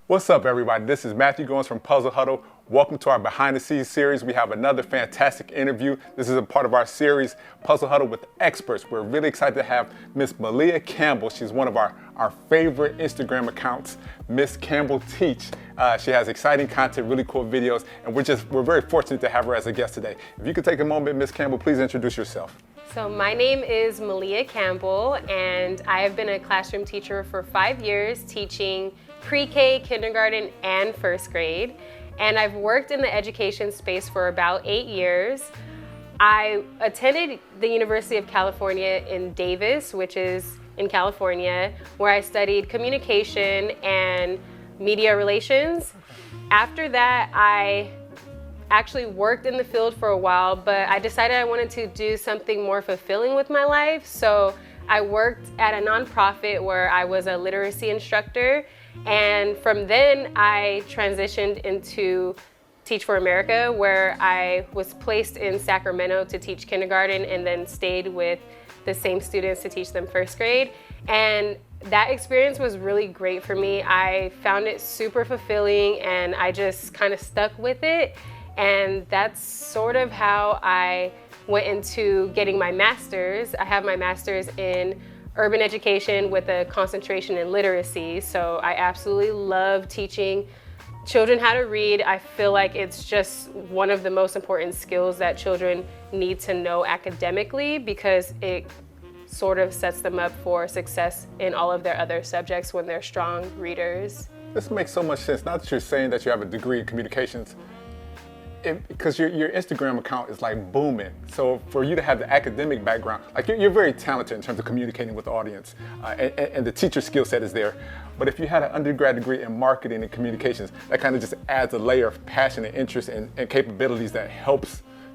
What's up, everybody? This is Matthew Goins from Puzzle Huddle. Welcome to our behind the scenes series. We have another fantastic interview. This is a part of our series, Puzzle Huddle with Experts. We're really excited to have Miss Meleah Campbell. She's one of our favorite Instagram accounts, Miss Campbell Teach. She has exciting content, really cool videos, and we're very fortunate to have her as a guest today. If you could take a moment, Miss Campbell, please introduce yourself. So my name is Meleah Campbell, and I have been a classroom teacher for 5 years, teaching pre-K, kindergarten, and first grade. And I've worked in the education space for about 8 years. I attended the University of California in Davis, which is in California, where I studied communication and media relations. After that, I actually worked in the field for a while, but I decided I wanted to do something more fulfilling with my life. So I worked at a nonprofit where I was a literacy instructor. And from then I transitioned into Teach for America, where I was placed in Sacramento to teach kindergarten and then stayed with the same students to teach them first grade. And that experience was really great for me. I found it super fulfilling and I just kind of stuck with it. And that's sort of how I went into getting my master's. I have my master's in urban education with a concentration in literacy. So I absolutely love teaching children how to read. I feel like it's just one of the most important skills that children need to know academically, because it sort of sets them up for success in all of their other subjects when they're strong readers. This makes so much sense. Not that you're saying that you have a degree in communications, because your Instagram account is like booming. So for you to have the academic background, like you're very talented in terms of communicating with the audience, and the teacher skill set is there. But if you had an undergrad degree in marketing and communications, that kind of just adds a layer of passion and interest and capabilities that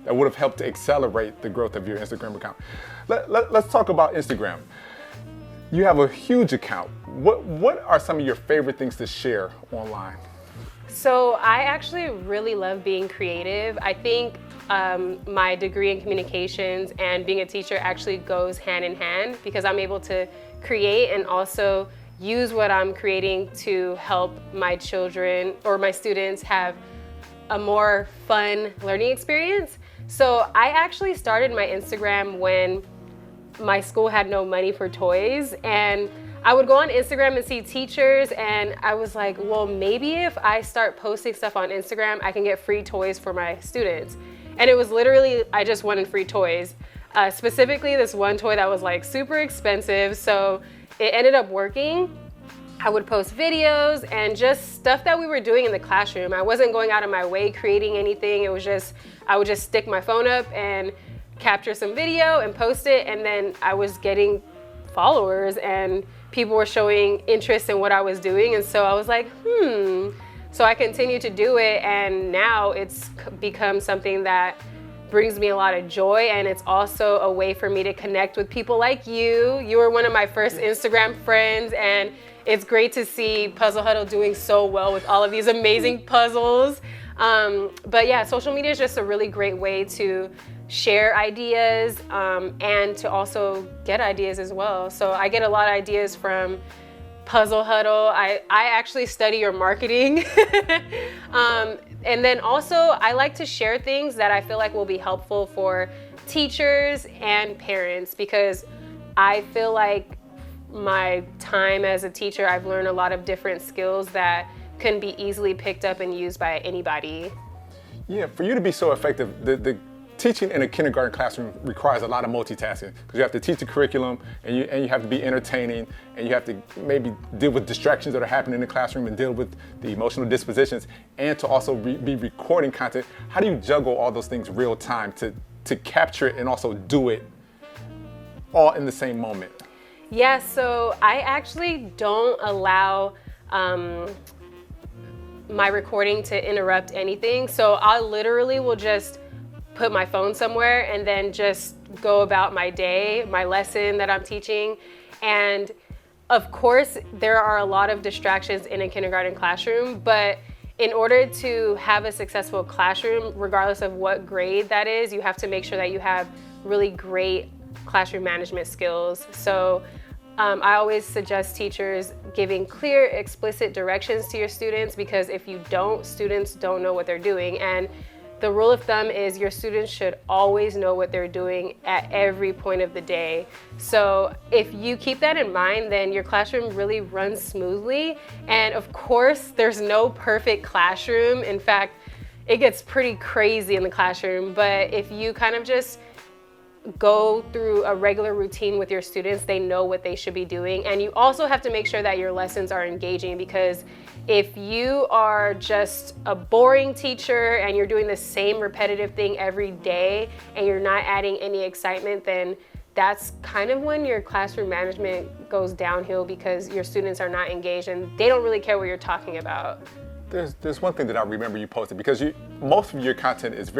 would have helped to accelerate the growth of your Instagram account. Let's talk about Instagram. You have a huge account. What are some of your favorite things to share online? So I actually really love being creative. I think my degree in communications and being a teacher actually goes hand in hand, because I'm able to create and also use what I'm creating to help my children or my students have a more fun learning experience. So I actually started my Instagram when my school had no money for toys, and I would go on Instagram and see teachers, and I was like, well, maybe if I start posting stuff on Instagram, I can get free toys for my students. And it was literally, I just wanted free toys. Specifically this one toy that was like super expensive, so it ended up working. I would post videos and just stuff that we were doing in the classroom. I wasn't going out of my way creating anything. It was just, I would just stick my phone up and capture some video and post it, and then I was getting followers and people were showing interest in what I was doing. And so I was like, So I continued to do it, and now it's become something that brings me a lot of joy, and it's also a way for me to connect with people like you. You were one of my first Instagram friends, and it's great to see Puzzle Huddle doing so well with all of these amazing puzzles. But yeah, social media is just a really great way to share ideas and to also get ideas as well. So I get a lot of ideas from Puzzle Huddle. I actually study your marketing. And then also I like to share things that I feel like will be helpful for teachers and parents, because I feel like my time as a teacher, I've learned a lot of different skills that can be easily picked up and used by anybody. Yeah, for you to be so effective, the teaching in a kindergarten classroom requires a lot of multitasking, because you have to teach the curriculum, and you have to be entertaining, and you have to maybe deal with distractions that are happening in the classroom and deal with the emotional dispositions, and to also be recording content. How do you juggle all those things real time to capture it and also do it all in the same moment? Yeah, so I actually don't allow my recording to interrupt anything. So I literally will just put my phone somewhere and then just go about my day, my lesson that I'm teaching. And of course, there are a lot of distractions in a kindergarten classroom, but in order to have a successful classroom, regardless of what grade that is, you have to make sure that you have really great classroom management skills. So I always suggest teachers giving clear, explicit directions to your students, because if you don't, students don't know what they're doing. And the rule of thumb is your students should always know what they're doing at every point of the day. So if you keep that in mind, then your classroom really runs smoothly. And of course, there's no perfect classroom. In fact, it gets pretty crazy in the classroom. But if you kind of just go through a regular routine with your students, they know what they should be doing. And you also have to make sure that your lessons are engaging, because if you are just a boring teacher and you're doing the same repetitive thing every day and you're not adding any excitement, then that's kind of when your classroom management goes downhill, because your students are not engaged and they don't really care what you're talking about. There's one thing that I remember you posted, because most of your content is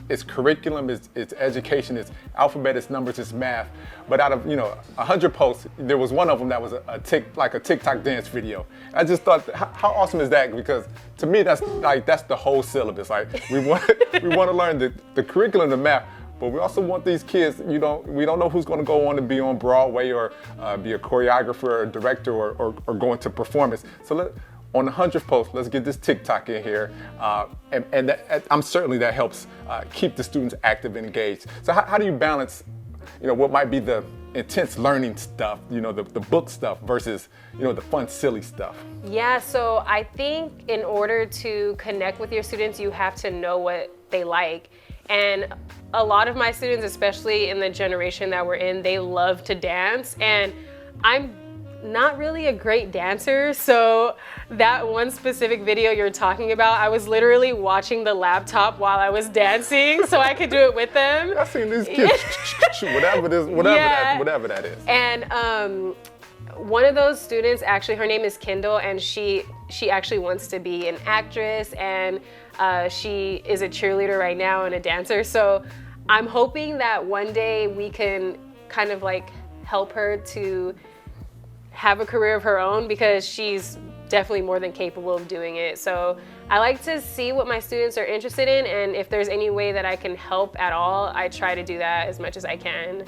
it's curriculum, it's education, it's alphabet, it's numbers, it's math. But out of 100 posts, there was one of them that was a TikTok dance video. I just thought, how awesome is that? Because to me, that's the whole syllabus. Like we want to learn the curriculum, the math. But we also want these kids, we don't know who's going to go on to be on Broadway or be a choreographer or a director or go into performance. So on the 100th post, let's get this TikTok in here. And I'm certainly that helps keep the students active and engaged. So how do you balance, what might be the intense learning stuff, the book stuff versus, the fun, silly stuff? Yeah, so I think in order to connect with your students, you have to know what they like. And a lot of my students, especially in the generation that we're in, they love to dance. And I'm not really a great dancer, so that one specific video you're talking about, I was literally watching the laptop while I was dancing so I could do it with them. I've seen these kids, whatever that is. And one of those students, actually, her name is Kendall, and she actually wants to be an actress, and she is a cheerleader right now and a dancer. So I'm hoping that one day we can kind of like help her to have a career of her own, because she's definitely more than capable of doing it. So I like to see what my students are interested in, and if there's any way that I can help at all, I try to do that as much as I can.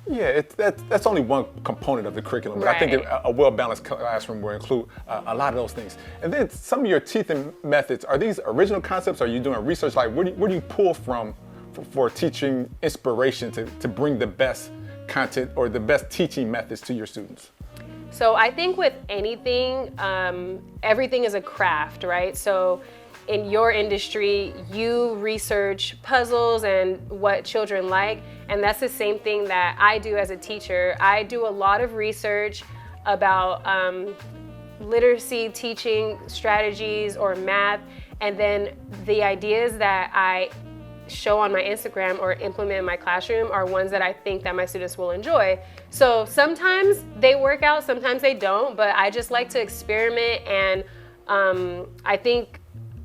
Yeah, that's only one component of the curriculum, but I think a well-balanced classroom will include a lot of those things. And then some of your teaching methods, are these original concepts? Are you doing research? Like, where do you pull from for teaching inspiration to bring the best content or the best teaching methods to your students? So I think with anything, everything is a craft, right? So in your industry, you research puzzles and what children like, and that's the same thing that I do as a teacher. I do a lot of research about literacy teaching strategies or math, and then the ideas that I show on my Instagram or implement in my classroom are ones that I think that my students will enjoy. So sometimes they work out, sometimes they don't, but I just like to experiment, and I think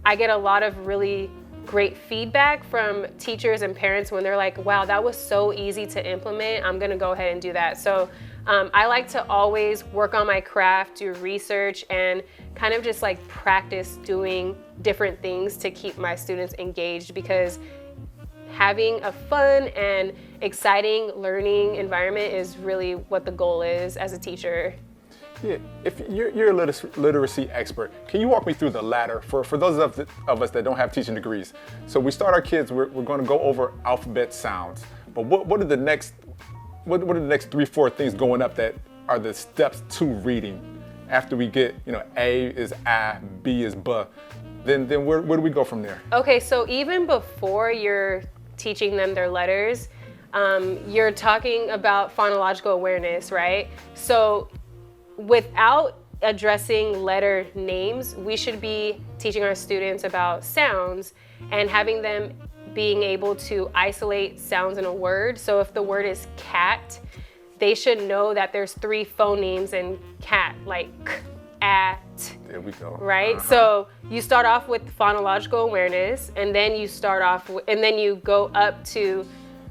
I get a lot of really great feedback from teachers and parents when they're like, wow, that was so easy to implement, I'm gonna go ahead and do that. So I like to always work on my craft, do research, and kind of just like practice doing different things to keep my students engaged, because having a fun and exciting learning environment is really what the goal is as a teacher. Yeah, if you're a literacy expert, can you walk me through the ladder for those of us that don't have teaching degrees? So we start our kids, we're going to go over alphabet sounds, but what are the next 3-4 things going up that are the steps to reading after we get, A is A, B is B, then where do we go from there? Okay, so even before you're teaching them their letters, you're talking about phonological awareness, right? So without addressing letter names, we should be teaching our students about sounds and having them being able to isolate sounds in a word. So if the word is cat, they should know that there's 3 phonemes in cat, like k, at. There we go. Right? So you start off with phonological awareness, and then you go up to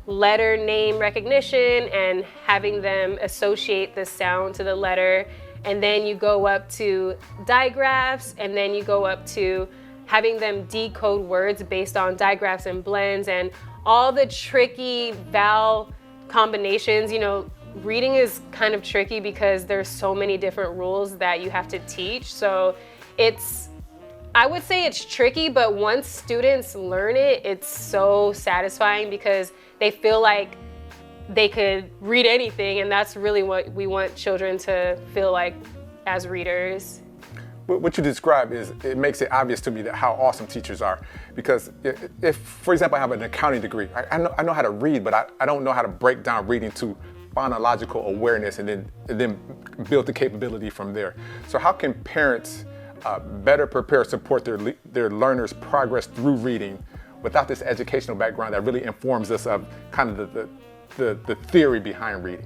letter name recognition and having them associate the sound to the letter. And then you go up to digraphs, and then you go up to having them decode words based on digraphs and blends and all the tricky vowel combinations. reading is kind of tricky because there's so many different rules that you have to teach. So I would say it's tricky, but once students learn it, it's so satisfying because they feel like they could read anything, and that's really what we want children to feel like as readers. What you describe it makes it obvious to me that how awesome teachers are. Because if, for example, I have an accounting degree, I know how to read, but I don't know how to break down reading to phonological awareness and then build the capability from there. So how can parents better prepare and support their learners' progress through reading without this educational background that really informs us of kind of the theory behind reading?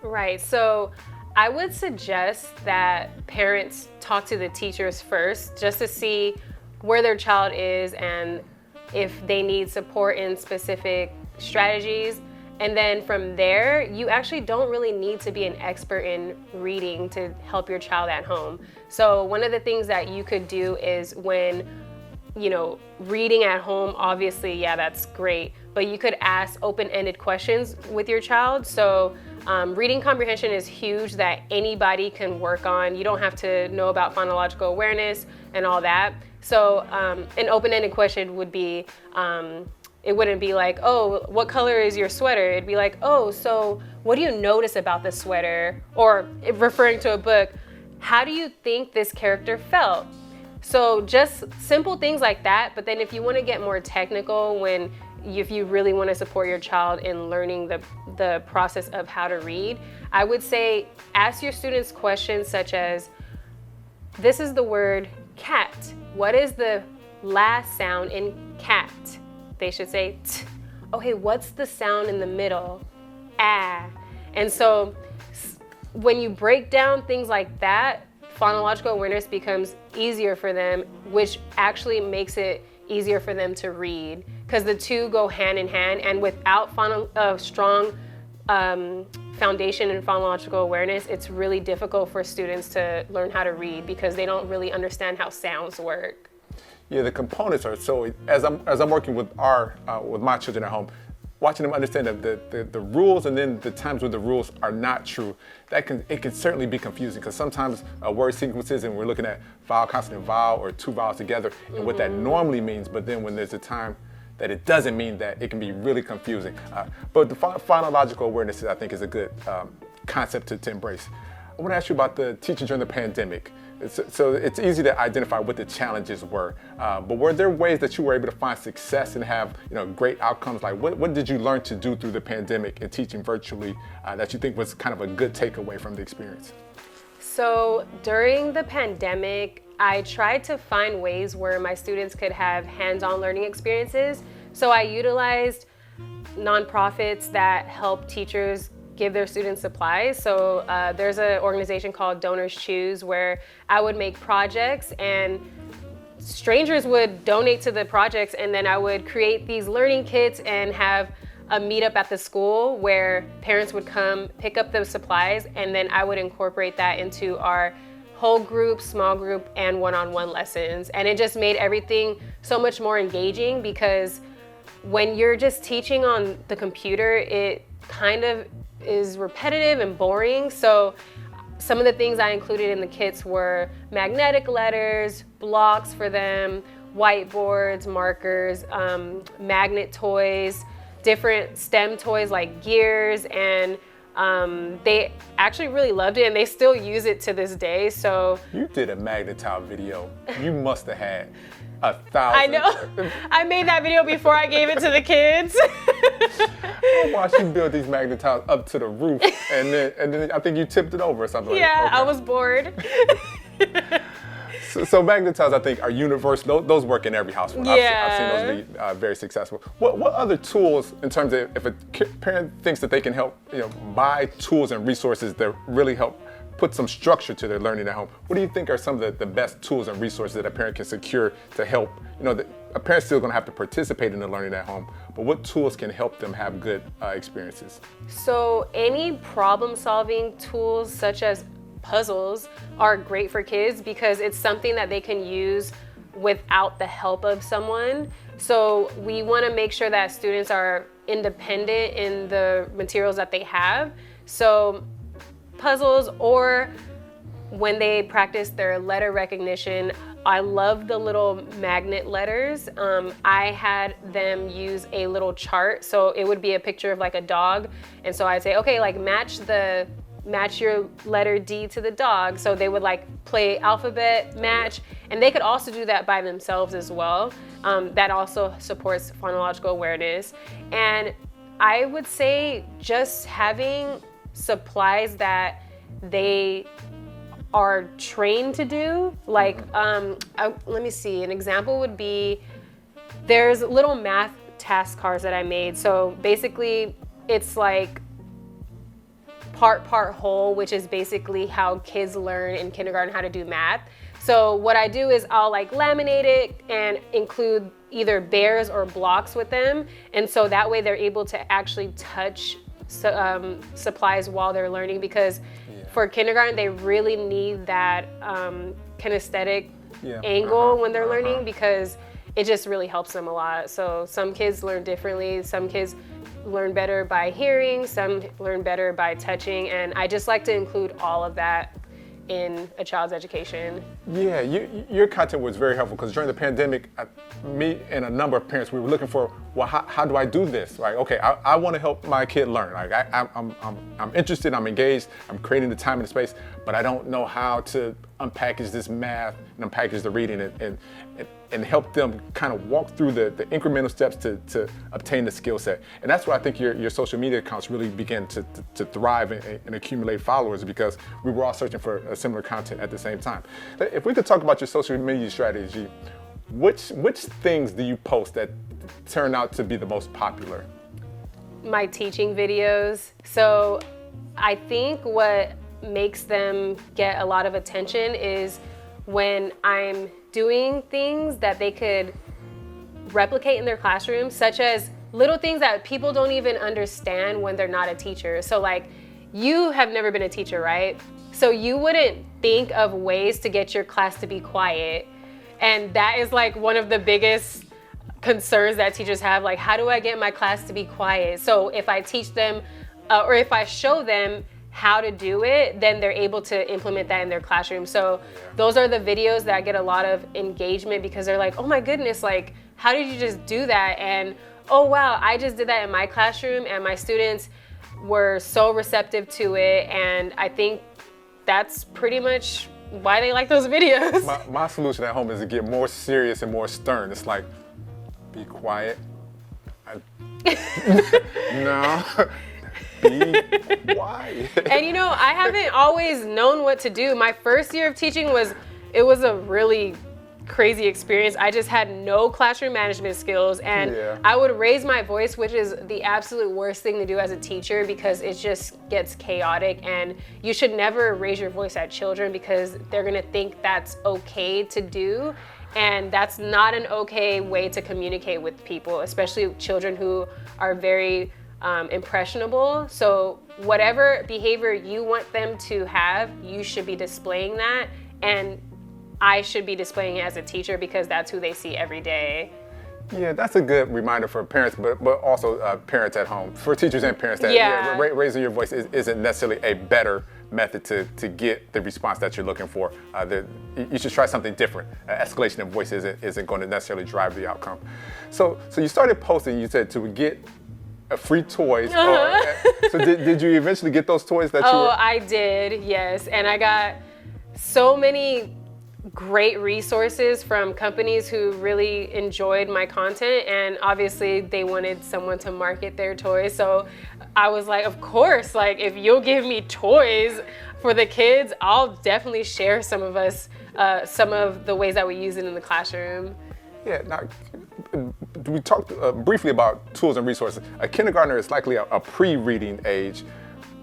Right, so I would suggest that parents talk to the teachers first just to see where their child is and if they need support in specific strategies. And then from there, you actually don't really need to be an expert in reading to help your child at home. So one of the things that you could do is when, reading at home, obviously, yeah, that's great, but you could ask open-ended questions with your child. So reading comprehension is huge that anybody can work on. You don't have to know about phonological awareness and all that. So an open-ended question would be, it wouldn't be like, oh, what color is your sweater? It'd be like, oh, so what do you notice about the sweater? Or if referring to a book, how do you think this character felt? So just simple things like that. But then if you want to get more technical, if you really want to support your child in learning the process of how to read, I would say ask your students questions such as, this is the word cat. What is the last sound in cat? They should say t. Okay, what's the sound in the middle? Ah. And so when you break down things like that, phonological awareness becomes easier for them, which actually makes it easier for them to read because the two go hand in hand. And without a strong foundation in phonological awareness, it's really difficult for students to learn how to read because they don't really understand how sounds work. Yeah, the components are so. As I'm working with my children at home, watching them understand the rules and then the times when the rules are not true, it can certainly be confusing because sometimes word sequences and we're looking at vowel, consonant, vowel, or two vowels together and what that normally means. But then when there's a time that it doesn't mean that, it can be really confusing. But the phonological awareness, I think, is a good concept to embrace. I want to ask you about the teaching during the pandemic. So it's easy to identify what the challenges were, but were there ways that you were able to find success and have great outcomes? Like what did you learn to do through the pandemic and teaching virtually that you think was kind of a good takeaway from the experience? So during the pandemic, I tried to find ways where my students could have hands-on learning experiences. So I utilized nonprofits that help teachers give their students supplies. So there's an organization called Donors Choose where I would make projects and strangers would donate to the projects, and then I would create these learning kits and have a meetup at the school where parents would come pick up those supplies, and then I would incorporate that into our whole group, small group, and one-on-one lessons. And it just made everything so much more engaging because when you're just teaching on the computer, it kind of is repetitive and boring. So some of the things I included in the kits were magnetic letters, blocks for them, whiteboards, markers, magnet toys, different STEM toys like gears, and they actually really loved it and they still use it to this day. So you did a magnetile video. You must have had 1,000. I know. I made that video before I gave it to the kids. I watched you build these magnetiles up to the roof, and then I think you tipped it over or something. Yeah, like that. Okay. I was bored. So magnetiles, I think, are universal. Those work in every household. Yeah. I've seen those be very successful. What other tools, in terms of if a parent thinks that they can help, buy tools and resources that really help put some structure to their learning at home, what do you think are some of the best tools and resources that a parent can secure to help? A parent's still going to have to participate in the learning at home, but what tools can help them have good experiences? So any problem-solving tools such as puzzles are great for kids because it's something that they can use without the help of someone. So we want to make sure that students are independent in the materials that they have. So puzzles, or when they practice their letter recognition, I love the little magnet letters. I had them use a little chart. So it would be a picture of like a dog. And so I'd say, okay, like match your letter D to the dog. So they would like play alphabet match, and they could also do that by themselves as well. That also supports phonological awareness. And I would say just having supplies that they are trained to do, like, let me see, an example would be, there's little math task cards that I made. So basically it's like part whole, which is basically how kids learn in kindergarten how to do math. So what I do is I'll like laminate it and include either bears or blocks with them. And so that way they're able to actually touch supplies while they're learning, because for kindergarten, they really need that kinesthetic angle when they're learning, because it just really helps them a lot. So some kids learn differently. Some kids learn better by hearing, some learn better by touching, and I just like to include all of that in a child's education. Yeah, your content was very helpful, because during the pandemic, me and a number of parents, we were looking for, well, how do I do this? Like, okay, I want to help my kid learn. Like, I'm interested, I'm engaged, I'm creating the time and the space, but I don't know how to unpackage this math and unpackage the reading and help them kind of walk through the incremental steps to obtain the skill set. And that's why I think your social media accounts really began to thrive and accumulate followers, because we were all searching for a similar content at the same time. If we could talk about your social media strategy, which things do you post that turn out to be the most popular? My teaching videos. So I think what makes them get a lot of attention is when I'm doing things that they could replicate in their classroom, such as little things that people don't even understand when they're not a teacher. So like, you have never been a teacher, right? So you wouldn't think of ways to get your class to be quiet. And that is like one of the biggest concerns that teachers have, like, how do I get my class to be quiet? So if I teach them, or if I show them how to do it, then they're able to implement that in their classroom. So those are the videos that get a lot of engagement, because they're like, oh my goodness, like, how did you just do that? And oh wow, I just did that in my classroom and my students were so receptive to it. And I think that's pretty much why they like those videos. My solution at home is to get more serious and more stern. It's like, be quiet. No. Be quiet. And you know, I haven't always known what to do. My first year of teaching was a really crazy experience. I just had no classroom management skills, and I would raise my voice, which is the absolute worst thing to do as a teacher, because it just gets chaotic, and you should never raise your voice at children, because they're gonna think that's okay to do, and that's not an okay way to communicate with people, especially children who are very impressionable. So whatever behavior you want them to have, you should be displaying that, and I should be displaying it as a teacher, because that's who they see every day. Yeah, that's a good reminder for parents, but also parents at home, for teachers and parents, that raising your voice isn't necessarily a better method to get the response that you're looking for. You should try something different. Escalation of voice isn't going to necessarily drive the outcome. So you started posting, you said, to get free toys. So did you eventually get those toys that you were? I did, yes. And I got so many great resources from companies who really enjoyed my content, and obviously they wanted someone to market their toys. So I was like, of course, like, if you'll give me toys for the kids, I'll definitely share some of the ways that we use it in the classroom. Yeah, now, we talked briefly about tools and resources. A kindergartner is likely a pre-reading age.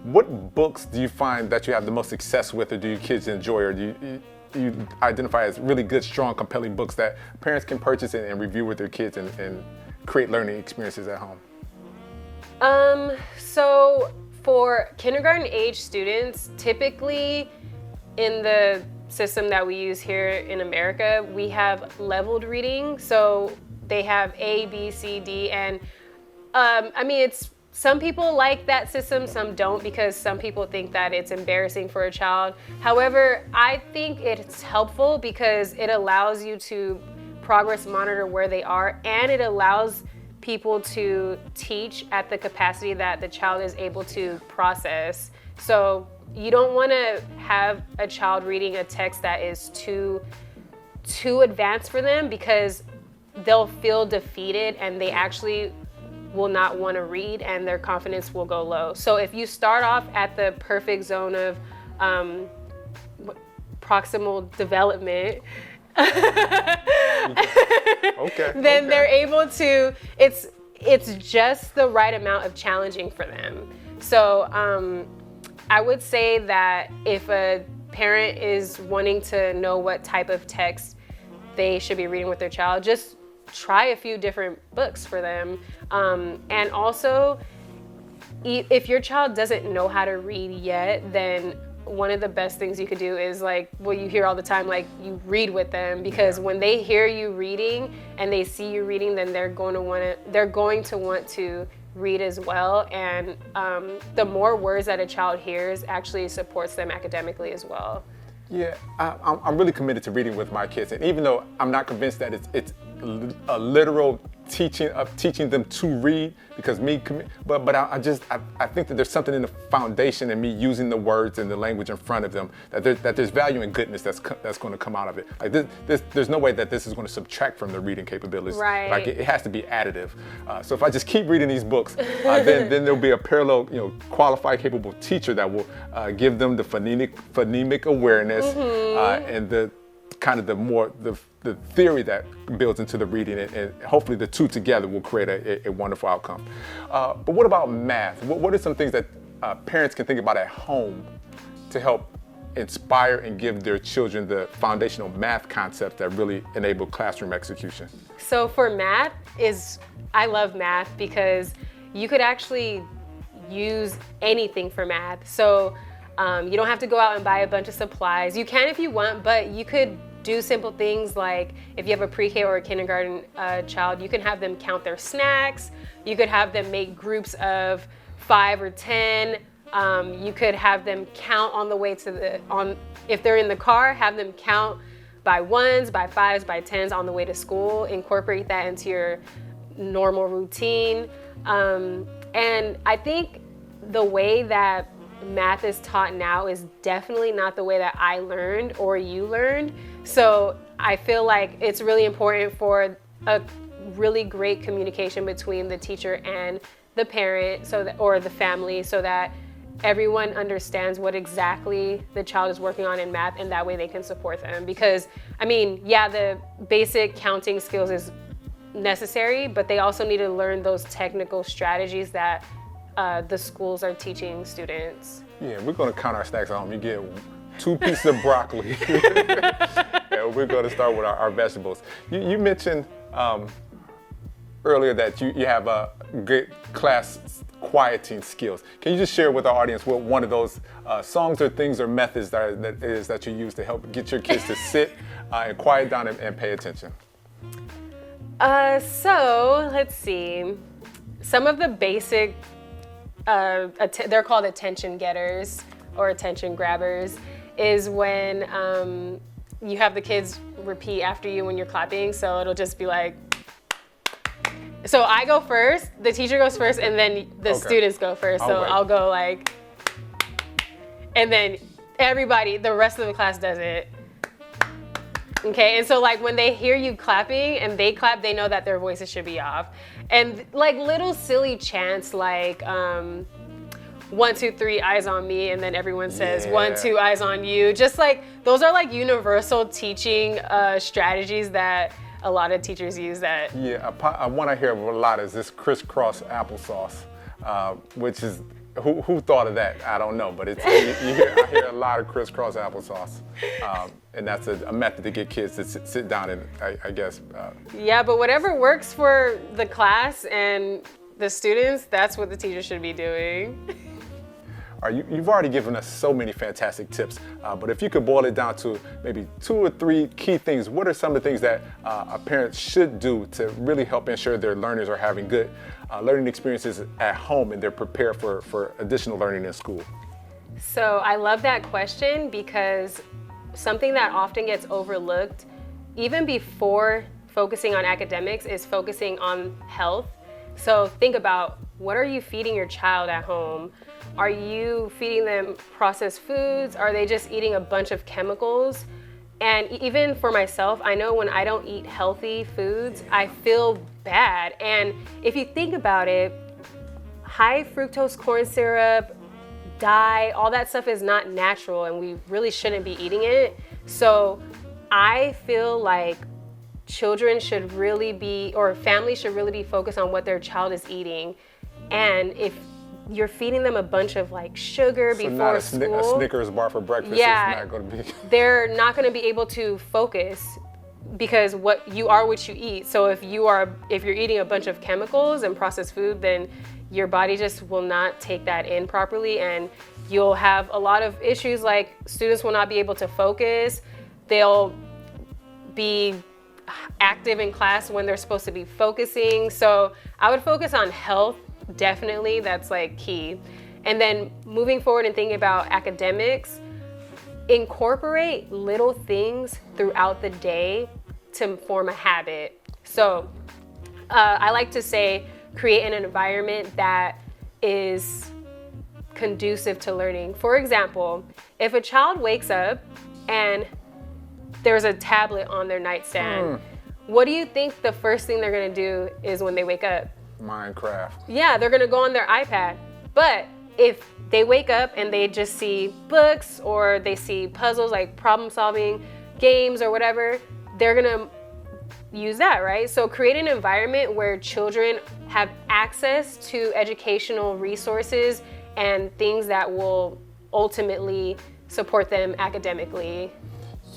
What books do you find that you have the most success with, or do your kids enjoy, or do you identify as really good, strong, compelling books that parents can purchase and review with their kids and create learning experiences at home? So for kindergarten age students, typically in the system that we use here in America, we have leveled reading. So they have A, B, C, D, and I mean, some people like that system, some don't, because some people think that it's embarrassing for a child. However, I think it's helpful because it allows you to progress monitor where they are, and it allows people to teach at the capacity that the child is able to process. So you don't want to have a child reading a text that is too advanced for them, because they'll feel defeated and they actually will not want to read and their confidence will go low. So if you start off at the perfect zone of proximal development, then they're able to, it's just the right amount of challenging for them. So I would say that if a parent is wanting to know what type of text they should be reading with their child, just try a few different books for them. And also, if your child doesn't know how to read yet, then one of the best things you could do is, like, what you hear all the time, like, you read with them, because when they hear you reading and they see you reading, then they're going to want to read as well. And the more words that a child hears actually supports them academically as well. Yeah, I'm really committed to reading with my kids, and even though I'm not convinced that it's a literal teaching them to read, because but I think that there's something in the foundation in me using the words and the language in front of them, that there's value and goodness that's going to come out of it. Like there's no way that this is going to subtract from the reading capabilities. Right. Like it has to be additive. So if I just keep reading these books, then there'll be a parallel, qualified, capable teacher that will give them the phonemic awareness and the kind of the theory that builds into the reading, and hopefully the two together will create a wonderful outcome. But what about math? What are some things that parents can think about at home to help inspire and give their children the foundational math concepts that really enable classroom execution? So for math, I love math because you could actually use anything for math. So you don't have to go out and buy a bunch of supplies. You can if you want, but you could do simple things like, if you have a pre-K or a kindergarten child, you can have them count their snacks. You could have them make groups of 5 or 10. You could have them count on the way if they're in the car, have them count by 1s, by 5s, by 10s on the way to school. Incorporate that into your normal routine. And I think the way that math is taught now is definitely not the way that I learned or you learned. So I feel like it's really important for a really great communication between the teacher and the parent, or the family, so that everyone understands what exactly the child is working on in math, and that way they can support them. Because, the basic counting skills is necessary, but they also need to learn those technical strategies that the schools are teaching students. Yeah, we're going to count our snacks at home. You get 2 pieces of broccoli. And we're going to start with our vegetables. You mentioned earlier that you have a good class quieting skills. Can you just share with our audience what one of those songs or things or methods that you use to help get your kids to sit and quiet down and pay attention? So let's see. Some of the basic, they're called attention getters or attention grabbers, is when you have the kids repeat after you when you're clapping. So it'll just be like, so I go first, the teacher goes first, and then the students go first. So I'll go like, and then everybody, the rest of the class does it. Okay, and so like when they hear you clapping and they clap, they know that their voices should be off. And like little silly chants like 1, 2, 3, eyes on me, and then everyone says 1, 2, eyes on you. Just like, those are like universal teaching strategies that a lot of teachers use that. Yeah, one I hear a lot is this crisscross applesauce, which is, who thought of that? I don't know, but I hear a lot of crisscross applesauce. And that's a method to get kids to sit down and, I guess. Yeah, but whatever works for the class and the students, that's what the teacher should be doing. You've already given us so many fantastic tips, but if you could boil it down to maybe 2 or 3 key things, what are some of the things that a parent should do to really help ensure their learners are having good learning experiences at home and they're prepared for additional learning in school? So I love that question because something that often gets overlooked, even before focusing on academics, is focusing on health. So think about, what are you feeding your child at home? Are you feeding them processed foods? Are they just eating a bunch of chemicals? And even for myself, I know when I don't eat healthy foods, I feel bad. And if you think about it, high fructose corn syrup, dye, all that stuff is not natural, and we really shouldn't be eating it. So I feel like children should really be, or families should really be focused on what their child is eating. And if you're feeding them a bunch of like sugar before school, a Snickers bar for breakfast, yeah, is not going to be. They're not going to be able to focus, because what you eat. So if you're eating a bunch of chemicals and processed food, then your body just will not take that in properly, and you'll have a lot of issues, like students will not be able to focus. They'll be active in class when they're supposed to be focusing. So I would focus on health, definitely, that's like key. And then moving forward and thinking about academics, incorporate little things throughout the day to form a habit. So I like to say, create an environment that is conducive to learning. For example, if a child wakes up and there's a tablet on their nightstand, what do you think the first thing they're gonna do is when they wake up? Minecraft. Yeah, they're gonna go on their iPad. But if they wake up and they just see books, or they see puzzles, like problem solving games or whatever, they're gonna use that, right? So create an environment where children have access to educational resources and things that will ultimately support them academically.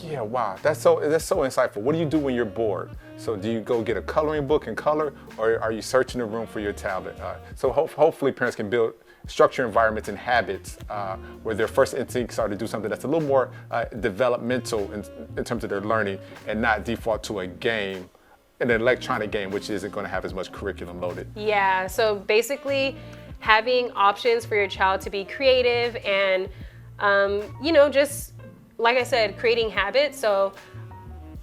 Yeah, wow, that's so insightful. What do you do when you're bored? So do you go get a coloring book and color, or are you searching the room for your tablet? So hopefully parents can build structure environments and habits where their first instincts are to do something that's a little more developmental in terms of their learning, and not default to a game, an electronic game, which isn't going to have as much curriculum loaded. Yeah, so basically having options for your child to be creative and, just like I said, creating habits. So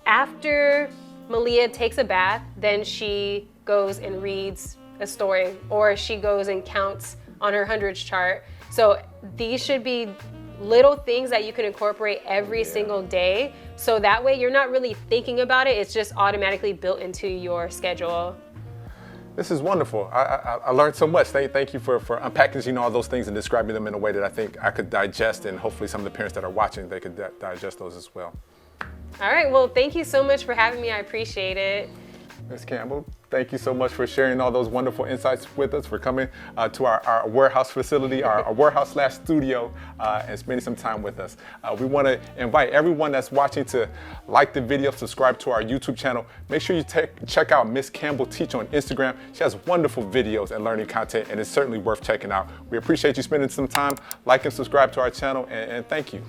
after Meleah takes a bath, then she goes and reads a story, or she goes and counts on her hundreds chart. So these should be little things that you can incorporate every single day. So that way you're not really thinking about it. It's just automatically built into your schedule. This is wonderful. I learned so much. Thank you for unpackaging all those things and describing them in a way that I think I could digest, and hopefully some of the parents that are watching, they could digest those as well. All right, well, thank you so much for having me. I appreciate it. Ms. Campbell, thank you so much for sharing all those wonderful insights with us, for coming to our warehouse facility, our warehouse/studio, and spending some time with us. We want to invite everyone that's watching to like the video, subscribe to our YouTube channel. Make sure you check out Ms. Campbell Teach on Instagram. She has wonderful videos and learning content, and it's certainly worth checking out. We appreciate you spending some time. Like and subscribe to our channel, and thank you.